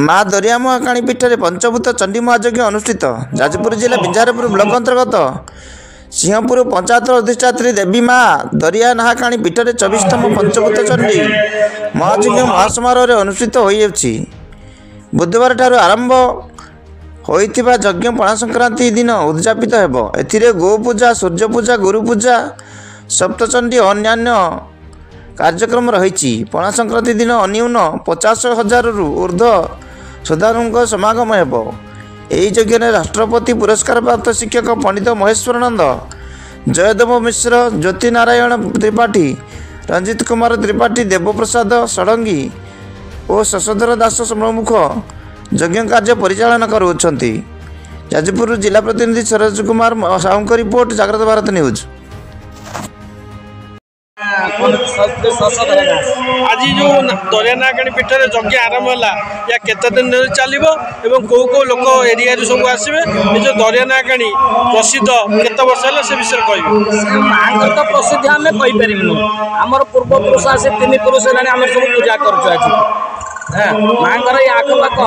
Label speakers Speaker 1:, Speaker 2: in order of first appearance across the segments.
Speaker 1: माँ दरिया महाकाणी पीठ में पंचभूत चंडी महायज्ञ अनुष्ठित। जाजपुर जिला बिंझारपुर ब्लॉक अंतर्गत सिंहपुर पंचायत अधिष्ठात्री देवी माँ दरिया नाहाकाणी पीठ में 24तम पंचभूत चंडी महायज्ञ महासमारोह अनुष्ठित होइछि। बुधवार ठारू आरंभ होइथिबा यज्ञ पणा संक्रांति दिन उद्यापित हेब। एथिरे गोपूजा, सूर्य पूजा, गुरु पूजा, सप्तचंडी और अन्यान्य कार्यक्रम रही। पणा संक्रांति दिन अन्यून 50,000 ऊर्ध्व श्रद्धालुओं समागम हेब। यही यज्ञ में राष्ट्रपति पुरस्कार प्राप्त शिक्षक पंडित महेश्वरानंद, जयदेव मिश्र, ज्योति नारायण त्रिपाठी, रंजित कुमार त्रिपाठी, देवप्रसाद षडंगी और शशधर दास प्रमुख यज्ञ कार्य परिचालन करुछंती। जाजपुर जिला प्रतिनिधि सरोज कुमार साहू का रिपोर्ट, जागृत भारत न्यूज।
Speaker 2: आज जो दरिया नाहाकाणी पीठ में यज्ञ आरंभ है या केते दिन चलो और कौ कौ लोक एरिया सब आसवे। जो दरिया नाहाकाणी प्रसिद्ध केते वर्ष है से विषय कह
Speaker 3: माँ तो प्रसिद्ध आम कहींपारू। आमर पूर्वपुरुष से 3 पुरुष है आम सब पूजा कर माँ ये आखपाख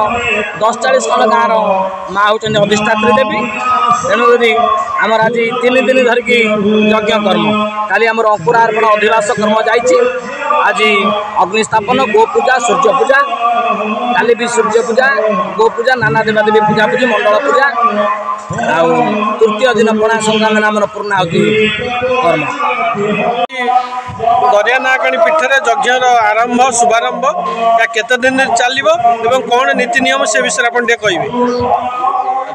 Speaker 3: 10-40 खंड गाँव माँ हूँ अधिष्ठात्री देवी। तेणुक आम आज 3 दिन धरिकी यज्ञ कर्म काली आम अंकुरार्पण अधिवास कर्म जाइए। आज अग्निस्थापन, गो पूजा, सूर्य पूजा, काली भी सूर्य पूजा, गो पूजा, नाना देवादेवी पूजा पूजी, मंडल पूजा आउ तृतीय दिन पणा संक्रांति नाम पूर्णाहुति कर्म।
Speaker 2: दरिया नाहाकाणी पीठ में यज्ञ आरंभ शुभारंभ या केते दिन चलो और कौन नीति नियम से विषय आप कहे।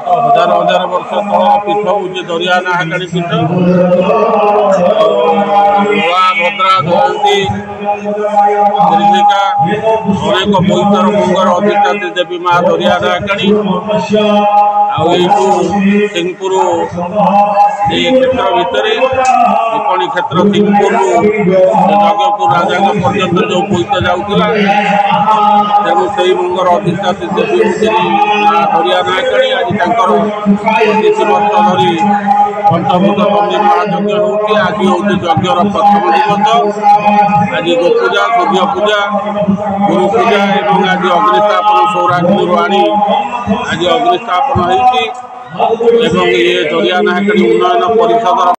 Speaker 4: हजार हजार वर्ष तल पीठ हूँ दरिया नाहाकाणी पीठ। भद्रा, जयंती, चिलिका अनेक पवित्र मंगर अधिष्ठात्री देवी माँ दरिया नाहाकाणी। सिंहपुर क्षेत्र भितर विपणी क्षेत्र सिंहपुर जगपुर राजा पर्यटन जो पईत जाऊला तेणु से मंगर अधिष्ठात्री देवी माँ दरिया नाहाकाणी। आज किसी वर्ष धरी पंचभूत चंडी महायज्ञ होती। आज हूँ यज्ञर प्रथम दिवस। आज गोपूजा, सूर्य पूजा, गुरु पूजा और आज अग्निस्थापन सौराष्ट्र आनी आज अग्निस्थापन होती। ये दरिया नाहाकाणी उन्नयन परिषद